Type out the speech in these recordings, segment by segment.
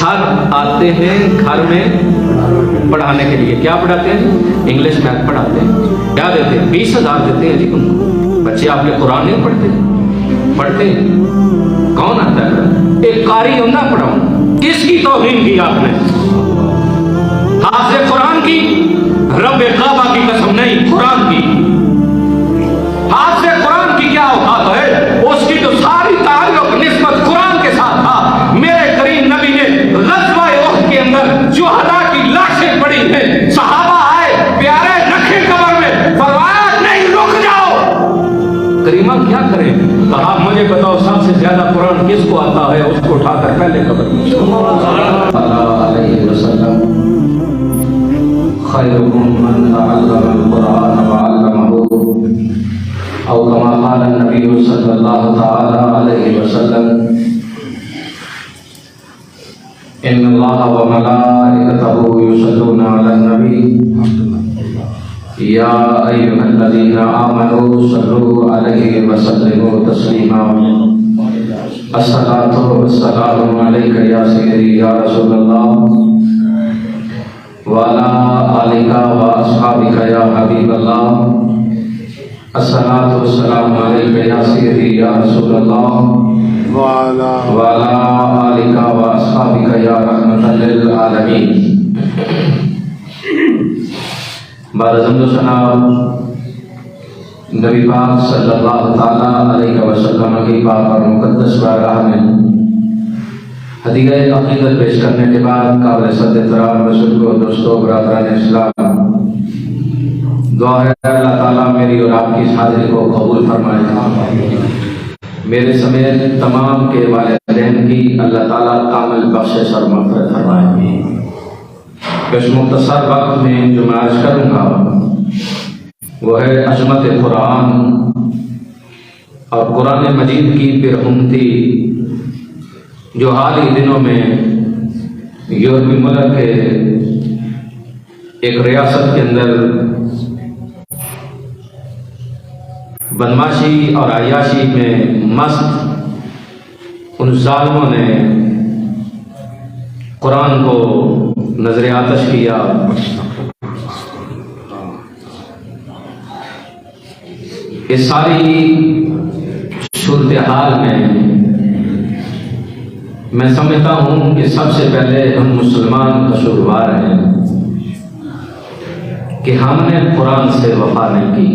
छात्र आते हैं घर में पढ़ाने के लिए। क्या पढ़ाते हैं? इंग्लिश मैथ पढ़ाते हैं। क्या देते हैं? 20,000 देते हैं जी उनको। बच्चे आपके कुरान नहीं पढ़ते कौन आता है? एक कारी होना पढ़ाऊं। किसकी तौहीन की आपने? हाफ़िज़ कुरान की? रब्बे काबा की कसम नहीं, कुरान की। हाफ़िज़ कुरान की क्या औकात है? उसकी तो सारी ताल्लुक निस्बत कुरान के साथ था। मेरे करीम नबी ने ग़ज़वा-ए उहद के अंदर शुहदा की लाशें पड़ी हैं, सहाबा आए, प्यारे रखे कब्र में, फरमाया नहीं, रुक जाओ। करीमा क्या करें? कहा मुझे बताओ सबसे ज्यादा कुरान किसको आता है? उसको उठाकर पहले कब्र में खैरुकुम मन तअल्लमल कुरान व अल्लमहु औ कमा क़ाला नबी सल्लल्लाहु तआला अलैहि वसल्लम इन्नल्लाहा व मलाइकतहु युसल्लूना अलन नबी या अय्युहल्लज़ीना आमनू सल्लू अलैहि व सल्लिमू तस्लीमा। अस्सलातु वस्सलामु अलैका या सय्यदी या रसूलल्लाह व अला आलिका व अस्हाबिका या हबीबल्लाह। अस्सलातु वस्सलामु अलैका या सय्यदी या रसूलल्लाह व अला आलिका व अस्हाबिका या रहमतल लिल आलमीन। नबी पाक सल्लल्लाहु ताला अलैहि वसल्लम की पाक और मुक़द्दस बारगाह में हदीया अक़ीदत पेश करने के बाद काबिल सद्दतराम रसूल को दोस्तों बरादरान इस्लाम, दुआ है अल्लाह ताला मेरी और आपकी इस हाज़िरी को कबूल फरमाए। मेरे समेत तमाम के वालिदैन की अल्लाह ताला कामिल बख्शिश और मग़फ़िरत फरमाए। इस मुख्तसर वक्त में जो मैं अर्ज़ करूँगा वो है अज़मत कुरान और कुरान मजीद की बिरहुमती, जो हाल ही दिनों में यूरोपी मुल्क के एक रियासत के अंदर बदमाशी और अय्याशी में मस्त उन ज़ालिमों ने कुरान को नजर आतश किया। इस सारी सूरत हाल में मैं समझता हूं कि सबसे पहले हम मुसलमान कसूरवार हैं कि हमने कुरान से वफा नहीं की।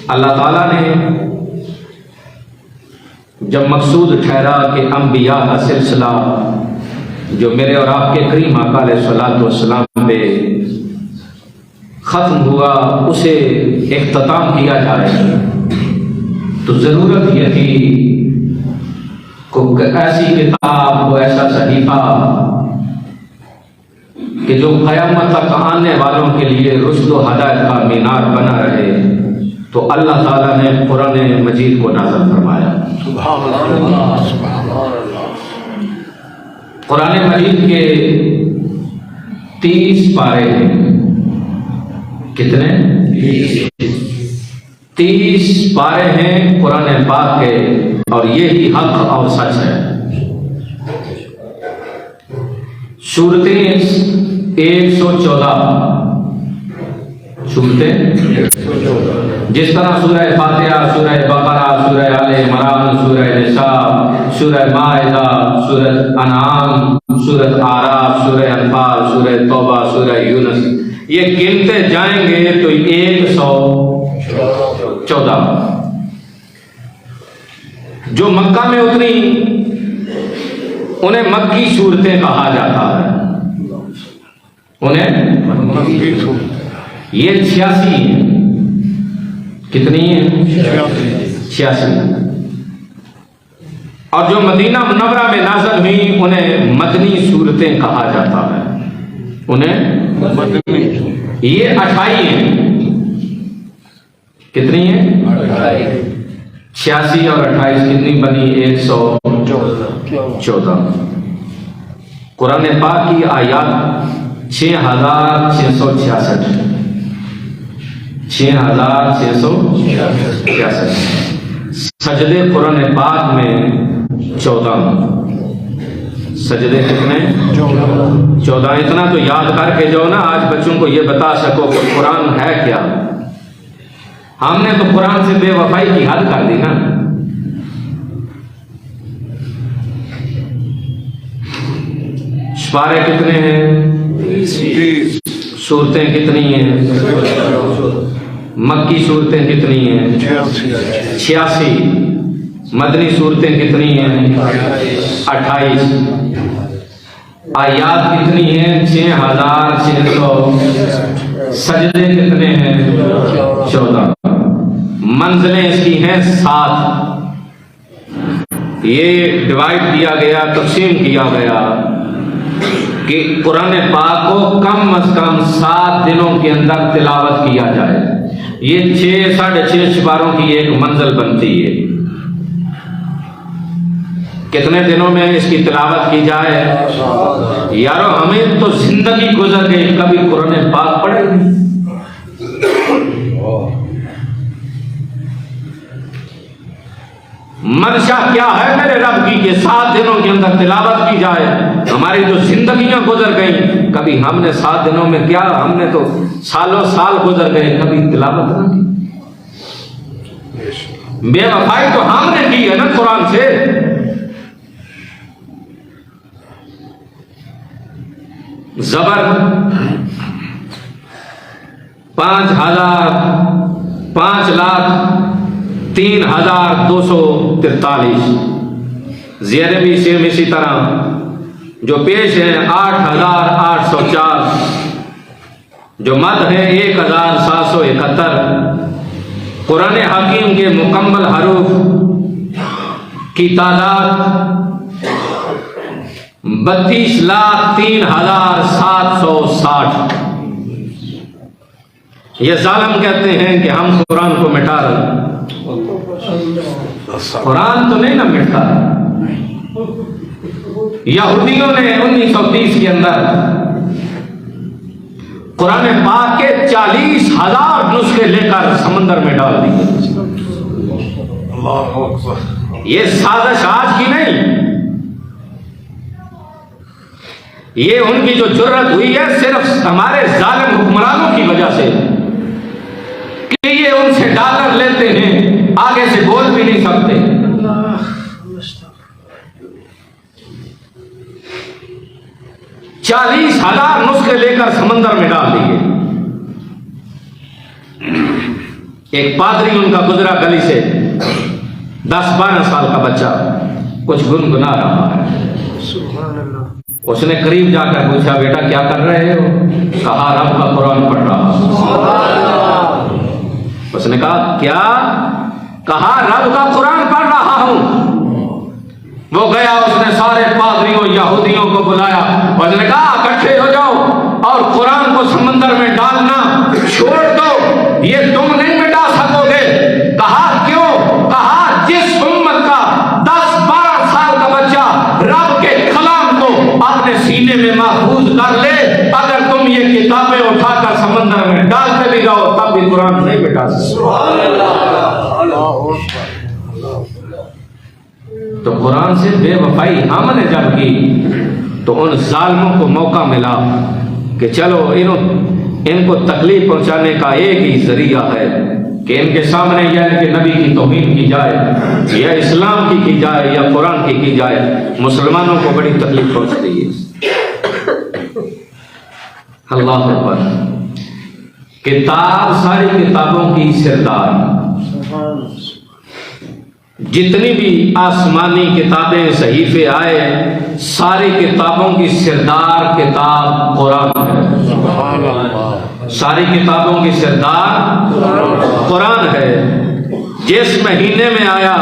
अल्लाह ताला ने जब मकसूद ठहरा कि अम्बिया का सिलसिला जो मेरे और आपके करीम आका अलैहिस्सलातु वस्सलाम पे ख़त्म हुआ उसे इख्तिताम किया जाए, तो ज़रूरत यह थी कोई ऐसी किताब, कोई ऐसा सहीफ़ा कि जो क़यामत तक आने वालों के लिए रुश्द व हिदायत का मीनार बना रहे। तो अल्लाह ताला ने कुरान मजीद को नाज़िल फरमाया। कुरान मजीद के 30 पारे हैं। कितने? 30 पारे हैं कुरान पाक के, और ये ही हक और सच है। सूरतें 114 सूरतें, जिस तरह सूरह फातिहा, सूरह बकरा, सूरह आले इमरान, सूरह निसा, सूरह माइदा, सूरह अनाम, सूरह आराफ, सूरह अनफाल, सूरह तौबा, सूरह यूनुस, ये गिनते जाएंगे तो 114 जो मक्का में उतरी उन्हें मक्की सूरतें कहा जाता है। उन्हें ये 86 है। कितनी है? 86। और जो मदीना मुनव्वरा में नाज़िल हुई उन्हें मदनी सूरतें कहा जाता है। उन्हें मदनी, ये 28 है। कितनी है? 86 और 28 कितनी बनी? 114। कुरान पाक की आयत 6666, 6666। सजदे कुरान पाक में 14 सजदे कितने? 14। इतना तो याद करके जाओ ना, आज बच्चों को ये बता सको कि कुरान है क्या। हमने तो कुरान से बेवफाई की हद कर दी ना। पारे कितने हैं? सूरतें कितनी हैं? मक्की सूरतें कितनी हैं? 86। मदनी सूरतें कितनी हैं? 28। आयात कितनी हैं? 6600। सजदे कितने हैं? 14। मंजिलें इसकी हैं 7। ये डिवाइड किया गया, तकसीम किया गया कि कुरान पाक को कम अज कम 7 दिनों के अंदर तिलावत किया जाए। ये 6 साढ़े 6 पारों की एक मंजिल बनती है। कितने दिनों में इसकी तिलावत की जाए? यारो हमें तो जिंदगी गुजर गई, कभी कुरान पाक पढ़े नहीं। मंशा क्या है मेरे रब की कि 7 दिनों के अंदर तिलावत की जाए। हमारी जो जिंदगियां गुजर गई, कभी हमने 7 दिनों में क्या, हमने तो सालों साल गुजर गए, कभी तिलावत ना की। बेवफाई तो हमने की है ना कुरान से। जबर 5,03,243। ज़ेर भी सेम इसी तरह जो पेश है 8,804। जो मद है 1,771। कुरान हकीम के मुकम्मल हरूफ की तादाद 32,03,760। ये जालिम कहते हैं कि हम कुरान को मिटा रहे। कुरान तो नहीं ना मिटा। यहूदियों ने 1930 के अंदर कुरान पाक के 40,000 नुस्खे लेकर समंदर में डाल दिए। ये साजिश आज की नहीं, ये उनकी जो जुर्रत हुई है सिर्फ हमारे जालिम हुक्मरानों की वजह से कि ये उनसे डॉलर लेते हैं, आगे से बोल भी नहीं सकते। 40,000 नुस्खे लेकर समंदर में डाल दिए। एक पादरी उनका गुजरा गली से, 10-12 साल का बच्चा कुछ गुनगुना रहा है। उसने करीब जाकर पूछा, बेटा क्या कर रहे हो? कहा रब का कुरान पढ़ रहा। उसने कहा क्या? कहा रब का कुरान पढ़ रहा हूं। वो गया, उसने सारे पादरियों यहूदियों को बुलाया। उसने कहा इकट्ठे हो जाओ और कुरान को समंदर में डालना छोड़ दो, ये तुम नहीं मिटा सकोगे। कहा क्यों? कहा जिस उम्मत का 10-12 साल का बच्चा रब के कलाम को अपने सीने में महफूज कर ले, अगर तुम ये किताबें उठाकर समंदर में डालते भी जाओ तब भी कुरान नहीं मिटा सकते। तो कुरान से बेवफाई हमने जब की तो उन जालिमों को मौका मिला कि चलो इनको तकलीफ पहुंचाने का एक ही जरिया है कि इनके सामने या इनके नबी की तौहीन की जाए, या इस्लाम की जाए, या कुरान की जाए। मुसलमानों को बड़ी तकलीफ पहुंच रही है। अल्लाह अकबर। किताब सारी किताबों की सरदार, जितनी भी आसमानी किताबें सहीफे आए, सारी किताबों की सरदार किताब कुरान है। सारी किताबों की सरदार कुरान है। जिस महीने में आया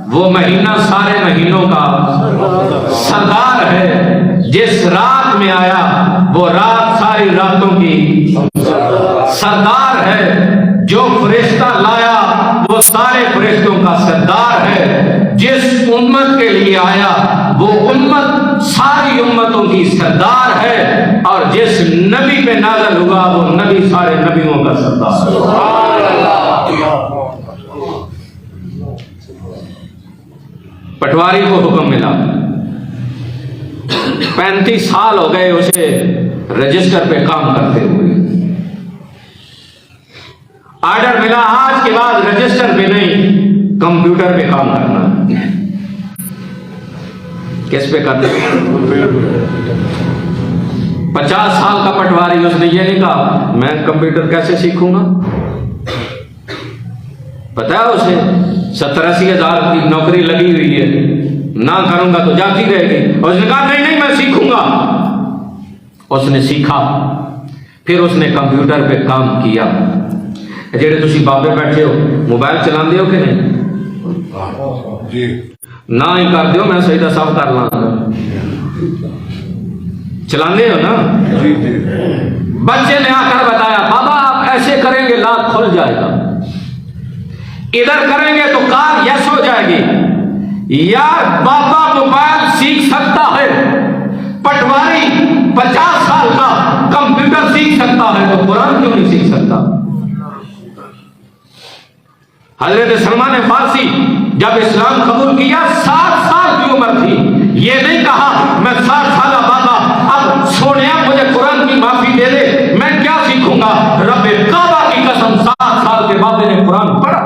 वो महीना सारे महीनों का सरदार है। जिस रात में आया वो रात सारी रातों की सरदार है। जो फरिश्ता लाया वो सारे फरिश्तों का सरदार है। जिस उम्मत के लिए आया वो उम्मत सारी उम्मतों की सरदार है। और जिस नबी पे नाज़िल हुआ वो नबी सारे नबियों का सरदार है। पटवारी को हुक्म मिला, 35 साल हो गए उसे रजिस्टर पे काम करते हुए। ऑर्डर मिला, आज के बाद रजिस्टर पे नहीं, कंप्यूटर पे काम करना। किस पे करते? 50 साल का पटवारी, उसने ये नहीं कहा मैं कंप्यूटर कैसे सीखूंगा। पता है उसे 70-80 हजार की नौकरी लगी हुई है, ना करूंगा तो जाती रहेगी। और उसने कहा नहीं नहीं मैं सीखूंगा। उसने सीखा, फिर उसने कंप्यूटर पे काम किया। जेड़े तुसी बाबे बैठे हो, मोबाइल चलाते हो कि नहीं? जी ना ही कर दो, मैं सही सब कर लांगा। चलाते हो ना? जी जी। बच्चे ने आकर बताया बाबा आप ऐसे करेंगे लाख खुल जाएगा, इधर करेंगे तो कार यस हो जाएगी। यार बाबा मोबाइल सीख सकता है, पटवारी 50 साल का कंप्यूटर सीख सकता है, तो कुरान क्यों नहीं सीख सकता? हजरत सलमान फारसी जब इस्लाम कबूल किया 60 साल की उम्र थी। ये नहीं कहा मैं 60 साल बाबा अब सोनिया मुझे कुरान की माफी दे दे, मैं क्या सीखूंगा। रब्बे काबा की कसम 60 साल के बाबे ने कुरान पढ़ा।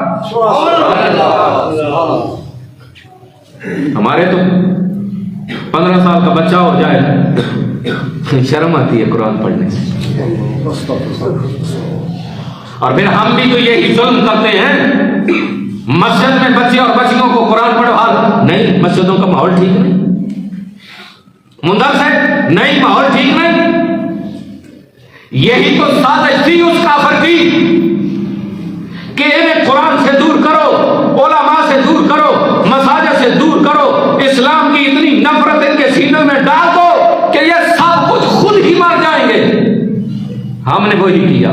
हमारे तो 15 साल का बच्चा हो जाए शर्म आती है कुरान पढ़ने से। और फिर हम भी तो यही जुल्म करते हैं, मस्जिद में बच्चे और बच्चियों को कुरान पढ़वा नहीं, मस्जिदों का माहौल ठीक नहीं, मुंदर से नहीं, माहौल ठीक नहीं। यही तो साजिश थी उस काफिर की कि इन्हें कुरान से दूर करो, उलमा से दूर करो, मसाजिद से दूर करो, इस्लाम की इतनी नफरत इनके सीने में डाल दो कि ये सब कुछ खुद ही मर जाएंगे। हमने वही किया।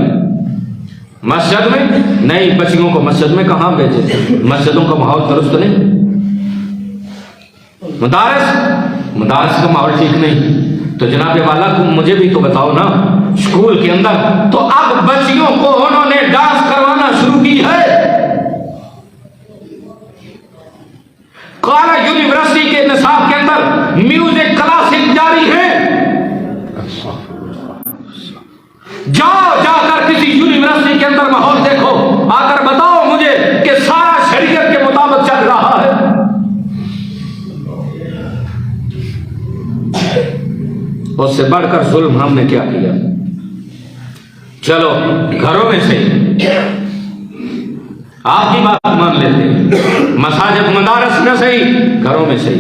मस्जिद में नहीं, बच्चियों को मस्जिद में कहां भेजे, मस्जिदों का माहौल दुरुस्त नहीं, मदारस का माहौल ठीक नहीं। तो जनाब वाला को मुझे भी तो बताओ ना, स्कूल के अंदर तो अब बच्चियों को उन्होंने डांस करवाना शुरू की है। कॉलेज यूनिवर्सिटी के निसाब के अंदर म्यूजिक क्लासेस जारी है। जाओ जाकर किसी यूनिवर्सिटी के अंदर माहौल देखो, आकर बताओ मुझे कि सारा शरीयत के मुताबिक चल रहा है। उससे बढ़कर जुल्म हमने क्या किया। चलो घरों में से आपकी बात मान लेते हैं, मसाजिद मदारस में सही, घरों में सही।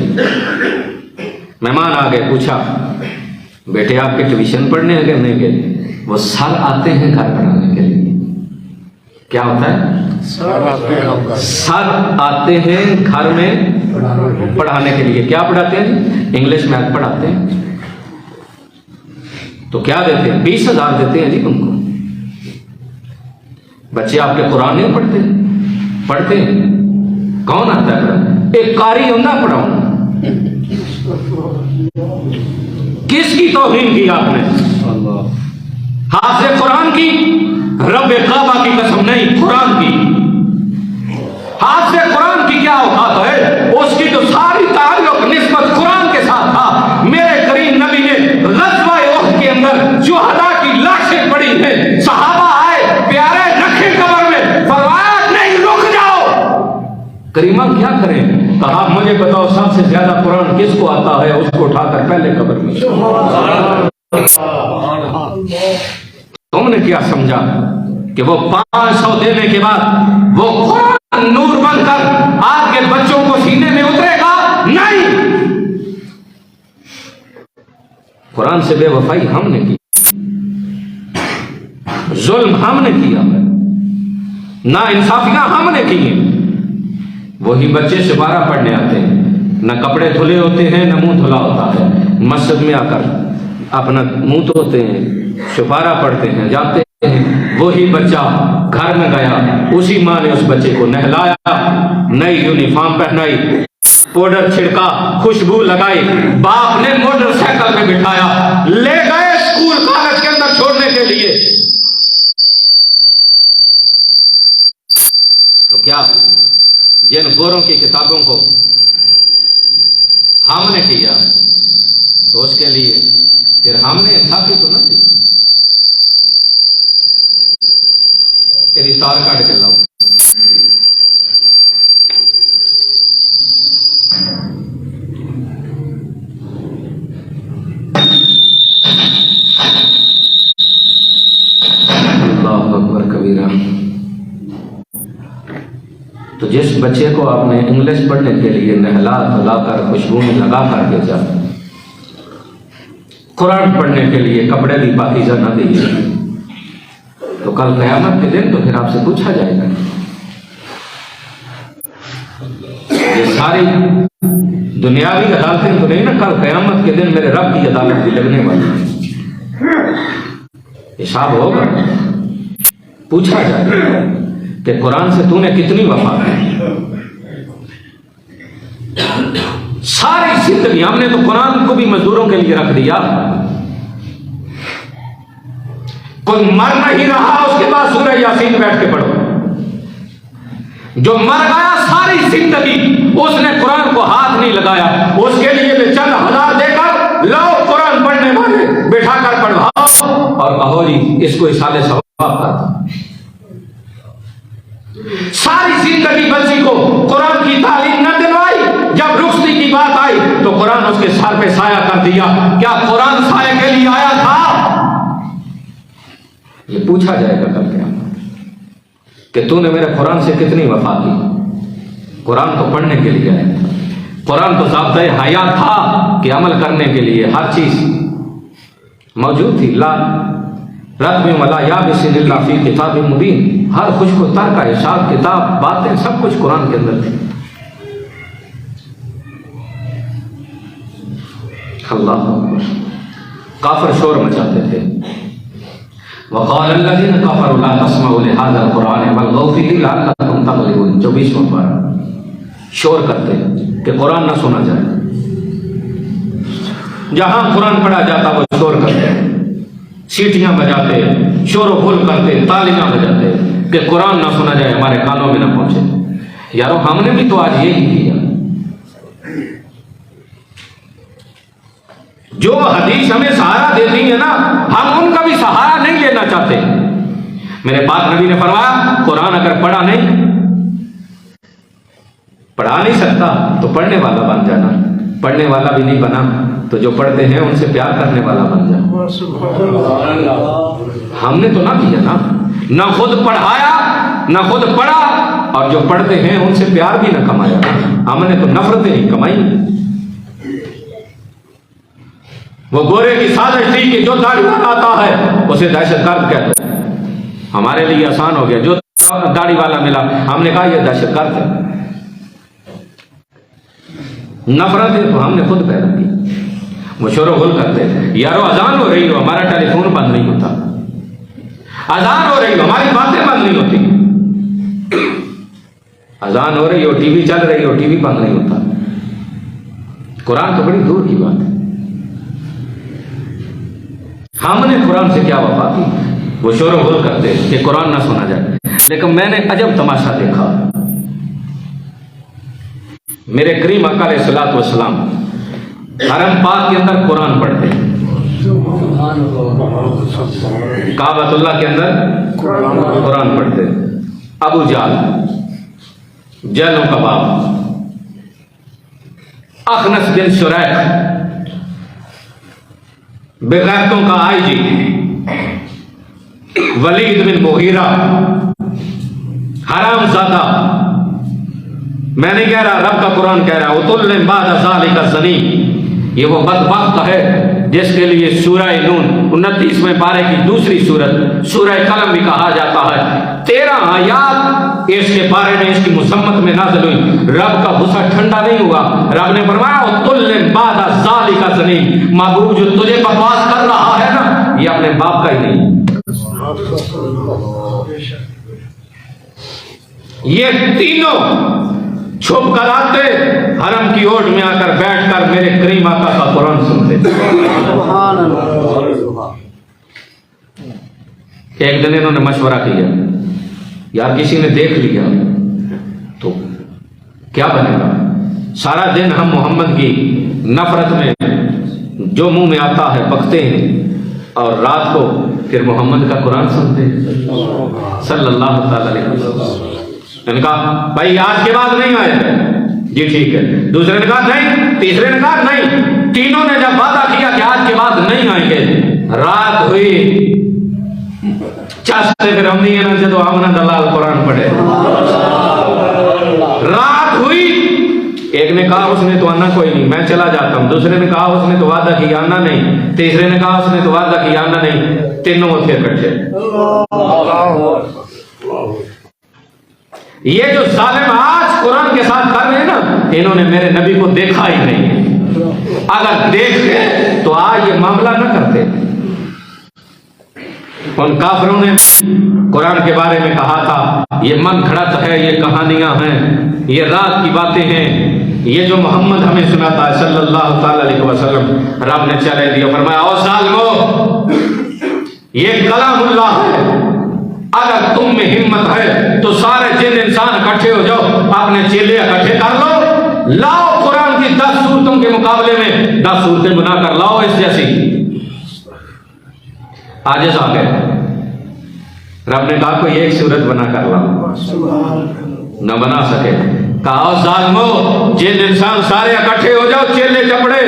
मेहमान आ गए, पूछा बेटे आपके ट्यूशन पढ़ने हैं कि नहीं गए? वो सर आते हैं घर पढ़ाने के लिए। क्या होता है? सर आते हैं घर में पढ़ाने के लिए। क्या पढ़ाते हैं? इंग्लिश मैथ पढ़ाते हैं। तो क्या देते हैं? 20,000 देते हैं जी उनको। बच्चे आपके कुरान नहीं पढ़ते? पढ़ते हैं। कौन आता है? एक कारी होना पढ़ाऊं। किसकी तौहीन की आपने? हाथ से कुरान की, रब्बे काबा की कसम नहीं, कुरान की। हाथ से कुरान की क्या औकात है? उसकी तो सारी ताल्लुक निस्बत कुरान के साथ था। मेरे करीम नबी ने ग़ज़वा उहद के अंदर शुहदा की लाशें पड़ी हैं, सहाबा आए, प्यारे रखे कब्र में, फरमाया नहीं रुक जाओ। करीमा क्या करें? कहा मुझे बताओ सबसे ज्यादा कुरान किसको आता है, उसको उठाकर पहले कब्र में। तुमने क्या समझा कि वो 500 देने के बाद वो कुरान नूर बनकर आपके बच्चों को सीने में उतरेगा? नहीं। कुरान से बेवफाई हमने की, जुल्म हमने किया, ना इंसाफियां हमने की हैं। वही बच्चे सिपारा पढ़ने आते हैं, न कपड़े धुले होते हैं न मुंह धुला होता है। मस्जिद में आकर अपना मुंह धोते हैं, सिपारा पढ़ते हैं, जाते हैं। वही बच्चा घर में गया, उसी माँ ने उस बच्चे को नहलाया, नई यूनिफॉर्म पहनाई, पाउडर छिड़का, खुशबू लगाई, बाप ने मोटरसाइकिल में बिठाया, ले गए स्कूल कॉलेज के अंदर छोड़ने के लिए। तो क्या जिन गोरों की किताबों को हमने किया तो उसके लिए फिर हमने साथी तो न थी, तेरी तार काट के लाओ। अल्लाहु अकबर कबीरा। तो जिस बच्चे को आपने इंग्लिश पढ़ने के लिए नहला धुलाकर खुशबू में लगा कर भेजा, कुरान पढ़ने के लिए कपड़े भी पाकीज़ा न दिए, तो कल क़यामत के दिन तो फिर आपसे पूछा जाएगा। ये सारी दुनियावी अदालतें तो नहीं ना, कल क़यामत के दिन मेरे रब की अदालत भी लगने वाली है। हिसाब होगा, पूछा जाएगा कि कुरान से तूने कितनी वफा की। सारी जिंदगी हमने तो कुरान को भी मजदूरों के लिए रख दिया। कोई मर नहीं रहा उसके बाद सूरह यासीन बैठ के पढ़ो। जो मर गया सारी जिंदगी उसने कुरान को हाथ नहीं लगाया, उसके लिए भी चंद हजार देकर लो कुरान पढ़ने वाले बैठा कर पढ़वाओ और कहो जी इसको इसाले सवाब का। सारी जिंदगी बच्ची को कुरान की तालीम न दिलवाई, जब रुखसती की बात आई तो कुरान उसके सर पे साया कर दिया। क्या कुरान साये के लिए आया था? ये पूछा जाएगा कल क़यामत कि तूने मेरे कुरान से कितनी वफा की। कुरान को पढ़ने के लिए आया था, कुरान तो ज़ाब्ता-ए हयात था कि अमल करने के लिए हर चीज मौजूद थी। ला रत्म वला याबिसिन इल्ला फी किताबिन मुबीन, हर खुशको तर का हिसाब किताब बातें सब कुछ कुरान के अंदर थी। अल्लाह काफिर शोर मचाते थे। वक़ाल अल्लज़ीना कफ़रू ला तस्मऊ लिहाज़ल क़ुरआन वल्ग़ौ फ़ीही लअल्लकुम तग़लिबून। 24वां पारा शोर करते कि कुरान ना सुना जाए। जहां कुरान पढ़ा जाता वो शोर करते, सीटियां बजाते, शोर गुल करते, तालियां बजाते कि कुरान ना सुना जाए, हमारे कानों में ना पहुंचे। यारो हमने भी तो आज यही किया। जो हदीस हमें सहारा देती है ना, हम उनका भी सहारा नहीं लेना चाहते। मेरे पाक नबी ने फरमाया कुरान अगर पढ़ा नहीं सकता तो पढ़ने वाला बन जाना, पढ़ने वाला भी नहीं बना तो जो पढ़ते हैं उनसे प्यार करने वाला बन जाना। हमने तो ना किया ना खुद पढ़ाया ना खुद पढ़ा, और जो पढ़ते हैं उनसे प्यार भी ना कमाया ना, हमने तो नफरतें ही कमाई। वो गोरे की साजिश थी कि जो दाढ़ी आता है उसे दहशतगर्द कहते हैं। हमारे लिए आसान हो गया, जो दाढ़ी वाला मिला हमने कहा यह दहशतगर्द है। नफरत तो हमने खुद पैदा की। वो शोर गुल करते थे, यारो अजान हो रही हो हमारा टेलीफोन बंद नहीं होता, अजान हो रही हो हमारी बातें बंद नहीं होती, अजान हो रही हो टीवी चल रही हो टीवी बंद नहीं होता। कुरान तो बड़ी दूर की बात है। हमने कुरान से क्या वफा की? वो शोर गुल करते कि कुरान ना सुना जाए। लेकिन मैंने अजब तमाशा देखा। मेरे करीम आका अलैहिस्सलातु वस्सलाम हरम पाक के अंदर कुरान पढ़ते, काबतुल्लाह के अंदर कुरान पढ़ते। अबू जाल जैलों का बाप, अखनस बिन शुरैक बेगैरतों का आईजी, वलीद बिन मुगीरा हरामज़ादा। मैं नहीं कह रहा, रब का कुरान कह रहा है उतुल्लिम बादा ज़ालिका ज़नी। ये वो बदबख्त है जिसके लिए सूरह नून 29वें पारे की दूसरी सूरत सूरह कलम भी कहा जाता है। 13 आयात इसके पारे में इसकी मुसम्मत में नाज़िल हुई। रब का गुस्सा ठंडा नहीं हुआ। रब ने फरमाया उतुल्लिम बादा ज़ालिका ज़नी, महबूब जो तुझे बकवास कर रहा है ना ये अपने बाप का ही नहीं, ये तीनों छुप कर आते हरम की ओट में आकर बैठकर मेरे करीम आका का कुरान सुनते। एक दिन इन्होंने मशवरा किया, यार किसी ने देख लिया तो क्या बनेगा। सारा दिन हम मोहम्मद की नफरत में जो मुंह में आता है बकते हैं, और रात को फिर मोहम्मद का कुरान सुनते हैं सल्लल्लाहु अलैहि वसल्लम। इनका भाई आज के बाद नहीं आए जी, ठीक है। दूसरे ने कहा नहीं, तीसरे ने कहा नहीं, तीनों ने जब वादा किया कि आज के बाद नहीं आएंगे, रात हुई चाहते फिर हम नहीं है जो आमना दलाल कुरान पढ़े। रात हुई, एक ने कहा उसने तो आना कोई नहीं, मैं चला जाता हूं। दूसरे ने कहा उसने तो वादा किया आना नहीं। तीसरे ने कहा उसने तो वादा किया आना नहीं। तीनों थे इकट्ठे। ये जो जालिम आज कुरान के साथ कर रहे हैं ना, इन्होंने मेरे नबी को देखा ही नहीं है। अगर देखते तो आज ये मामला न करते। उन काफिरों ने कुरान के बारे में कहा था ये मन घड़त है, ये कहानियां हैं, ये रात की बातें हैं, ये जो मोहम्मद हमें सुनाता है सल्लल्लाहु अलैहि वसल्लम। रब ने चले दिया, फरमाया ओ जालिमो, ये कलामुल्लाह है। अगर तुम में हिम्मत है तो सारे जिन इंसान इकट्ठे हो जाओ, अपने चेले इकट्ठे कर लो, लाओ कुरान की 10 सूरतों के मुकाबले में 10 सूरतें बनाकर लाओ इस जैसी। आजिज़ आ गए। रब ने कहा कोई एक सूरत बनाकर लाओ, न बना सके। कहा जालिमो, जिन इंसान सारे इकट्ठे हो जाओ, चेले चपड़े,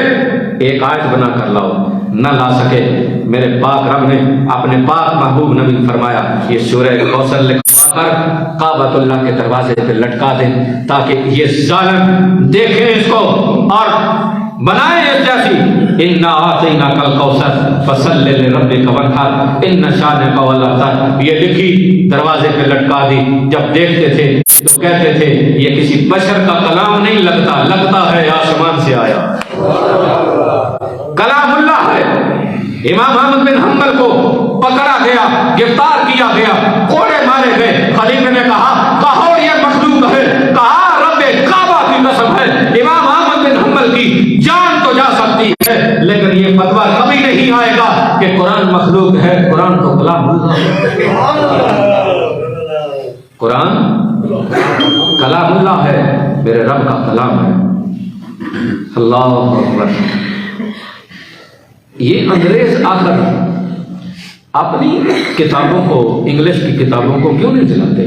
एक आयत बनाकर लाओ, न ला सके। मेरे पाक रब ने अपने पाक महबूब नबी फरमाया ये सूरह कौसर लिखवाकर काबतुल्लाह के दरवाजे पे लटका दे, ताकि ये जालिम देखें इसको और बनाए इस जैसी। इन्ना आतैना कल कौसर फसल्लि लिरब्बिका वन्हर इन्ना शानिअका हुवल अबतर। ये लिखी दरवाजे पे लटका दी। जब देखते थे तो कहते थे ये किसी बशर का कलाम नहीं लगता, लगता है आसमान से आया कलामुल्लाह है। इमाम अहमद बिन हम्बल को पकड़ा गया, गिरफ्तार किया गया, कोड़े मारे गए। खलीफे ने कहा ये मखलूक है, कहा रब्बे काबा की कसम है, इमाम अहमद बिन हम्बल की जान तो जा सकती है, लेकिन ये फतवा कभी नहीं आएगा कि कुरान मखलूक है। कुरान तो कलामुल्लाह है, कुरान कलामुल्लाह है, मेरे रब का कलाम है। अल्लाह अकबर। ये अंग्रेज आकर अपनी किताबों को, इंग्लिश की किताबों को क्यों नहीं चलाते?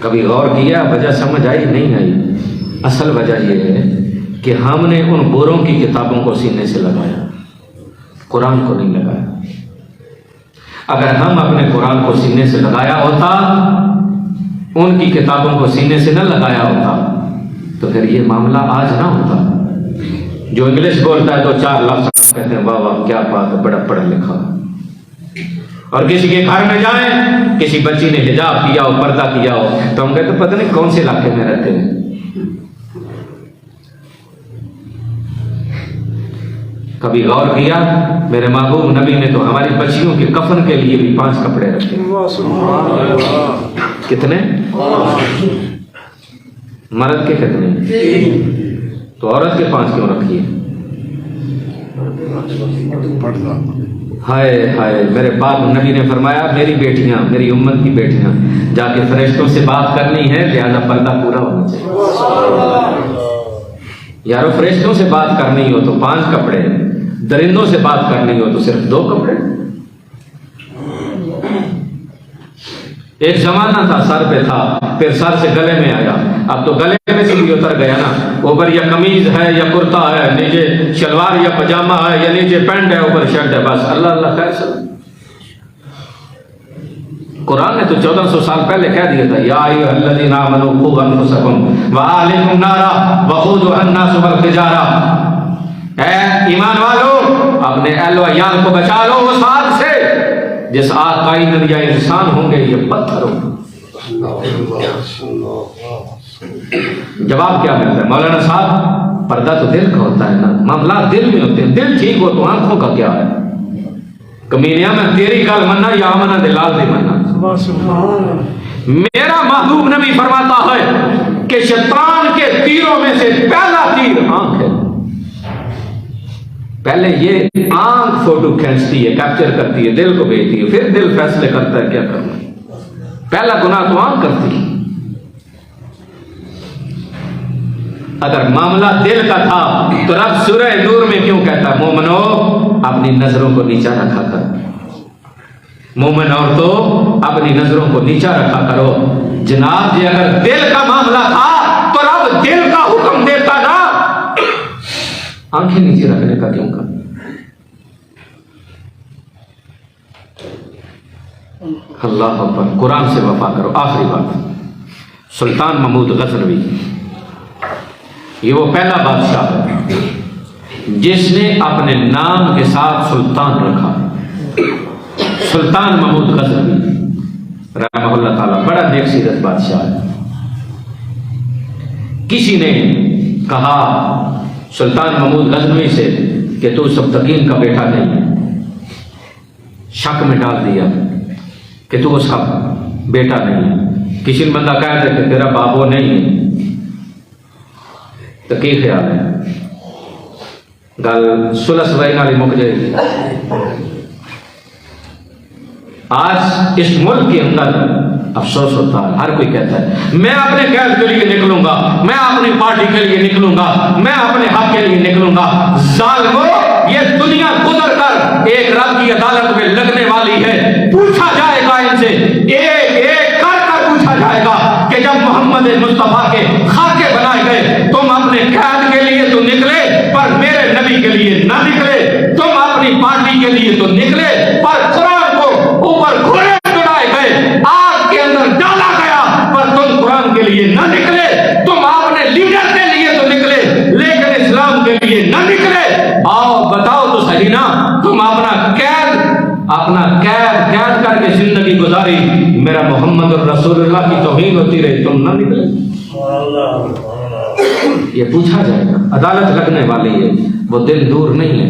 कभी गौर किया? वजह समझ आई? नहीं आई। असल वजह यह है कि हमने उन बोरों की किताबों को सीने से लगाया, कुरान को नहीं लगाया। अगर हम अपने कुरान को सीने से लगाया होता, उनकी किताबों को सीने से न लगाया होता, तो फिर ये मामला आज ना होता। जो इंग्लिश बोलता है तो 4 लफ्ज़ कहते हैं, वाह वाह क्या बात है, बड़ा पढ़ा लिखा। और किसी के घर में जाए, किसी बच्ची ने हिजाब किया हो, पर्दा किया हो, तो हम कहते पता नहीं कौन से इलाके में रहते हैं। कभी गौर किया? मेरे महबूब नबी ने तो हमारी बच्चियों के कफन के लिए भी 5 कपड़े रखे। कितने? मर्द के कितने? तो औरत के 5 क्यों रखी है? हाय हाय। मेरे पाक नबी ने फरमाया मेरी बेटियां, मेरी उम्मत की बेटियां जाके फरिश्तों से बात करनी है, लिहाजा पर्दा पूरा होना चाहिए। यारो फरिश्तों से बात करनी हो तो 5 कपड़े, दरिंदों से बात करनी हो तो सिर्फ 2 कपड़े। एक जमाना था सर पे था, फिर सर से गले में आया, अब तो गले में से भी उतर गया ना। ऊपर या कमीज है या कुर्ता है, नीचे शलवार या पजामा है, या नीचे पैंट है, ऊपर शर्ट है, बस अल्लाह अल्लाह खैर सब। कुरान ने तो 1400 साल पहले कह दिया था, या अय्युहल्लज़ीना आमनू क़ू अनफुसकुम व अहलिकुम नारा वक़ूदुहा अन्नासु वल हिजारा। ऐ ईमान वालो, अपने अहल व याल को बचा लो उस आग से जिस आग का ईंधन या इंसान होंगे ये पत्थर होंगे। जवाब क्या मिलता है मौलाना साहब? पर्दा तो दिल का होता है ना, मामला दिल में होते हैं। दिल ठीक हो तो आंखों का क्या है? कमीनिया में तेरी गल मन्ना या आमना दिलाल दे मन्ना। मेरा महबूब नबी फरमाता है कि शैतान के तीरों में से पहला तीर आंख है। पहले ये आंख फोटो खींचती है, कैप्चर करती है, दिल को भेजती है, फिर दिल फैसले करता है क्या करना। पहला गुनाह तो आंख करती। अगर मामला दिल का था तो रब सूरह नूर में क्यों कहता है मोमिनो अपनी नजरों को नीचा रखा करो, मोमिन औरतों अपनी नजरों को नीचा रखा करो। जनाब जी अगर दिल का मामला था तो रब दिल का हुक्म देता ना, आंखें नीचे रखने का क्यों कहा? अल्लाह अकबर, कुरान से वफा करो। आखिरी बात, सुल्तान महमूद गजनवी, ये वो पहला बादशाह है जिसने अपने नाम के साथ सुल्तान रखा। सुल्तान महमूद गजनवी रहमतुल्लाह ताला बड़ा नेक सीरत बादशाह है। किसी ने कहा सुल्तान महमूद गजनवी से कि तू सब्तकीन का बेटा नहीं है, शक में डाल दिया कि तू उसका बेटा नहीं है। किसी ने बंदा कह दे कि तेरा बाबो नहीं है, तो की ख्याल है गल सुलस वही नाली मुक जाएगी। आज इस मुल्क के अंदर अफसोस होता है, हर कोई कहता है मैं अपने कैद के लिए निकलूंगा, मैं अपनी पार्टी के लिए निकलूंगा, मैं अपने हक के लिए निकलूंगा। जालिमो, ये दुनिया गुजर कर एक रब की अदालत में लगने वाली है। पूछा जाएगा इनसे, एक एक कर पूछा जाएगा कि जब मोहम्मद मुस्तफा के खाके बनाए गए तुम अपने कैद के लिए तो निकले पर मेरे नबी के लिए ना निकले, तुम अपनी पार्टी के लिए तो निकले पर कुरान को ऊपर घोड़े चढ़ाए गए, आग के अंदर डाला गया पर तुम कुरान के लिए न निकले। तुम अपने लीडर के लिए तो निकले लेकिन इस्लाम के लिए न निकले। आओ बताओ तो सही ना, तुम अपना कैद करके जिंदगी गुजारी, मेरा मोहम्मद और रसूलुल्लाह की तौहीन होती रही, तुम न निकले। ये पूछा जाएगा, अदालत लगने वाली है, वो दिन दूर नहीं है।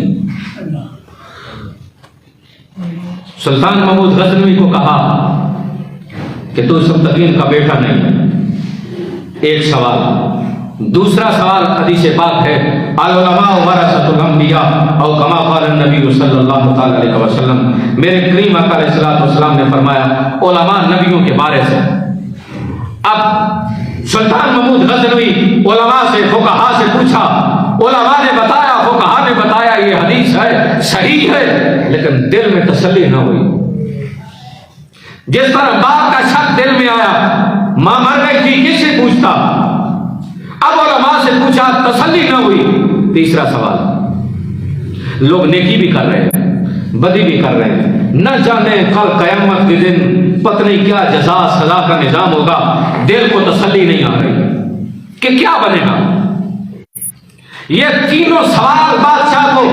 सुल्तान महमूद गजनवी को कहा कि तू सब्तकीन का बेटा नहीं है। एक सवाल। दूसरा सवाल हदीस पाक है, अल उलमा वरसतुल अंबिया औ कमा क़ाल नबी सल्लल्लाहु अलैहि वसल्लम। मेरे करीम आका अलैहिस्सलातु वस्सलाम ने फरमाया उलमा नबियों के बारे से। अब सुल्तान महमूद गजनवी उलमा से, फुकहा से पूछा, उलमा ने बताया, फुकहा ने बताया ये हदीस है, सही है, लेकिन दिल में तसल्ली न हुई। जिस तरह बाप का शक दिल में आया, मां मर गई थी, किससे पूछता? अब उलमा से पूछा, तसल्ली न हुई। तीसरा सवाल, लोग नेकी भी कर रहे हैं, बदी भी कर रहे हैं, न जाने कल कयामत के दिन पत्नी क्या जजा सजा का निजाम होगा। दिल को तसल्ली नहीं आ रही कि क्या बनेगा। ये तीनों सवाल बादशाह को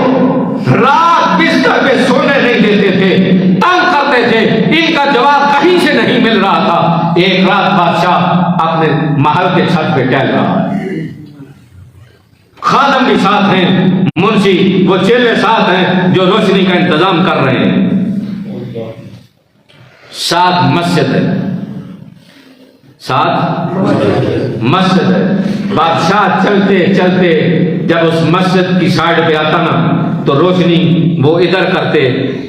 रात बिस्तर पे सोने नहीं देते थे, तंग करते थे, इनका जवाब कहीं से नहीं मिल रहा था। एक रात बादशाह अपने महल के छत पे टहल रहा है, खादम भी साथ हैं, मुंशी वो चेले साथ हैं जो रोशनी का इंतजाम कर रहे हैं, साथ मस्जिद है, साथ मस्जिद है। बादशाह चलते चलते जब उस मस्जिद की साइड पे आता ना तो रोशनी वो इधर करते,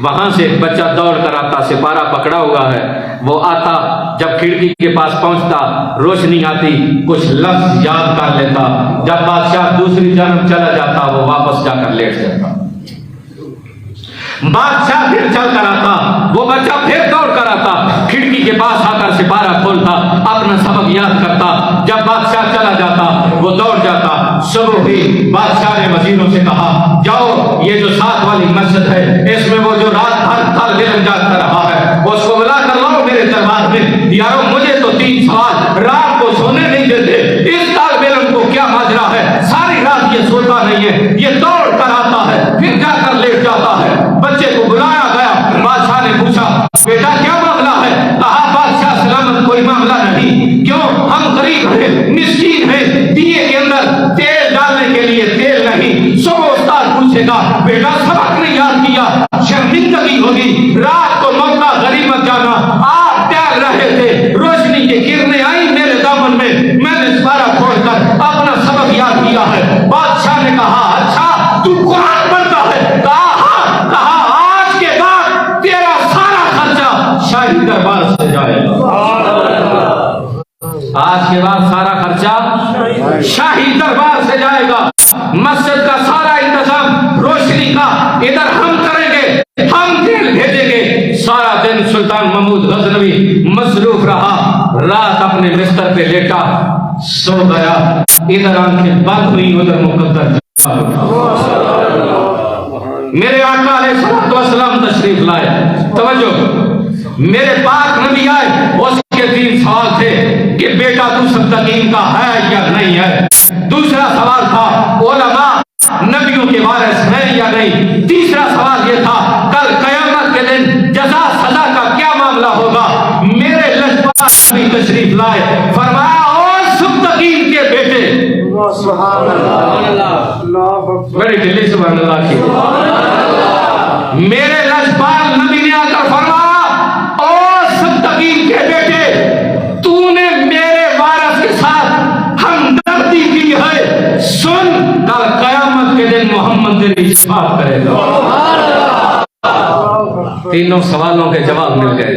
वहां से बच्चा दौड़ कर आता, सिपारा पकड़ा हुआ है, वो आता, जब खिड़की के पास पहुंचता, रोशनी आती, कुछ लफ्ज याद कर लेता, जब बादशाह दूसरी जन्म चला जाता वो वापस जाकर लेट जाता। बादशाह फिर चल कर आता, वो बच्चा फिर दौड़ कर आता, खिड़की के पास आकर सिपारा खोलता, अपना सबक याद करता, जब बादशाह चला जाता वो दौड़ जाता। सुबह हुई, बादशाह ने वजीरों से कहा जाओ ये जो साथ वाली मस्जिद है इसमें वो जो रात भर तालिब इल्म जागता रहा है उसको बुला कर लाओ मेरे दरबार में। यारो मुझे तो 3 सवाल, रात को सोने नहीं देते, इस तालिब इल्म को क्या माजरा है, सारी रात ये सोता नहीं है, ये दौड़ कर आता है फिर जाकर लेट जाता है। बच्चे को बुलाया गया, बादशाह ने पूछा बेटा क्या मामला है? कहा बादशाह सलामत कोई मामला नहीं। क्यों? हम गरीब हैं, मिस्कीन हैं, दिए के अंदर तेल डालने के लिए तेल नहीं। सुबह उस्ताद पूछेगा बेटा सबक नहीं याद किया, शर्मिंदगी होगी, रात को मक्का गरीबत जाना, आप टहल रहे थे, रोशनी की किरणें आई मेरे दामन में, मैंने सिपारा खोलकर अपना सबक याद किया है। बादशाह ने कहा अच्छा तू कुरान पढ़ता है? कहा आज के बाद तेरा सारा खर्चा शाही दरबार से जाएगा। आज के बाद सारा खर्चा शाही दरबार से जाएगा। मस्जिद का सारा इंतजाम रोशनी का इधर हम करेंगे, हम तेल भेजेंगे। सारा दिन सुल्तान महमूद गजनवी मसरूफ रहा, रात अपने बिस्तर पे लेटा सो गया। इधर आंखें बंद हुई, उधर मुकद्दर मेरे आका अलैहिस्सलाम तशरीफ लाए। तवज्जो, मेरे पाक नबी आए, उसके 3 सवाल थे कि बेटा तू सद्दीकीन का है या नहीं है। दूसरा सवाल था उलमा नबियों के वारिस हैं या नहीं। तीसरा सवाल यह था कल कयामत के दिन जज़ा सजा का क्या मामला होगा। मेरे लजपाल नबी तशरीफ लाए, फरमाया ओ सद्दीकीन के बेटे, सुभान अल्लाह, बड़ी दिल्ली सुभान अल्लाह की। मेरे लजपाल नबी ने आकर फरमाया ओ सद्दीकीन के बेटे, तूने मेरे वारिस के साथ हमदर्दी की है। सुन, कल कयामत के दिन मोहम्मद तेरी शफाअत करेगा। तीनों सवालों के जवाब मिल गए।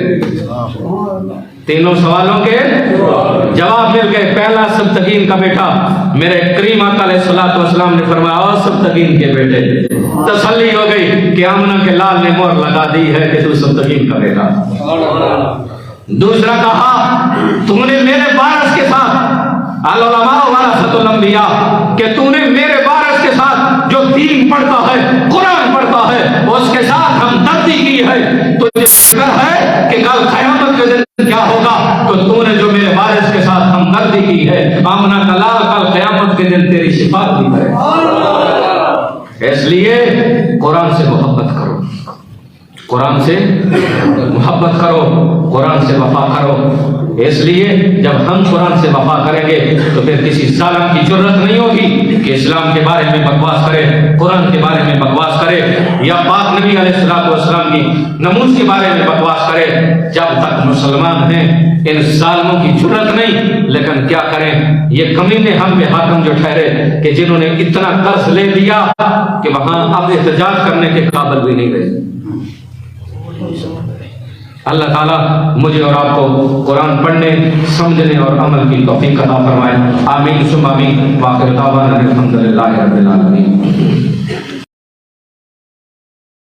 तीनों सवालों के जवाब मिल गए। पहला सद्दीकीन का बेटा, मेरे करीम आका अलैहिस्सलाम ने फरमाया सद्दीकीन के बेटे, तसल्ली हो गई कि आमना के लाल ने मोहर लगा दी है कि तू सद्दीकीन का बेटा। दूसरा कहा तूने मेरे वारिस के साथ अल उलमा वरसतुल अंबिया, कि तूने मेरे वारिस के साथ जो दीन पढ़ता है, कुरान पढ़ता है, उसके साथ हमदर्दी की है। तुझे फिक्र है कि कल क़यामत के दिन क्या होगा, तो तूने जो मेरे वारिस के साथ हमदर्दी की है, आमना का लाल कल क़यामत के दिन तेरी शिफाअत भी करे। इसलिए कुरान से मोहब्बत करो, कुरान से मोहब्बत करो, कुरान से वफा करो। इसलिए जब हम कुरान से वफा करेंगे तो फिर किसी जालिम की जरूरत नहीं होगी कि इस्लाम के बारे में बकवास करे, कुरान के बारे में बकवास करे, या पाक नबी अलैहिस्सलाम की नमूज के बारे में बकवास करे। जब तक मुसलमान हैं इन जालिमों की जरूरत नहीं। लेकिन क्या करें, ये कमीने हम पे हाकम जो ठहरे कि जिन्होंने इतना कर्ज ले लिया कि वहां अब एहतजाज करने के काबिल भी नहीं रहे। अल्लाह ताला मुझे और आपको कुरान पढ़ने, समझने और अमल की तौफीक अता फरमाए। आमीन सुम्मा आमीन। वाखिर दावाना अल्हम्दुलिल्लाहि रब्बिल आलमीन।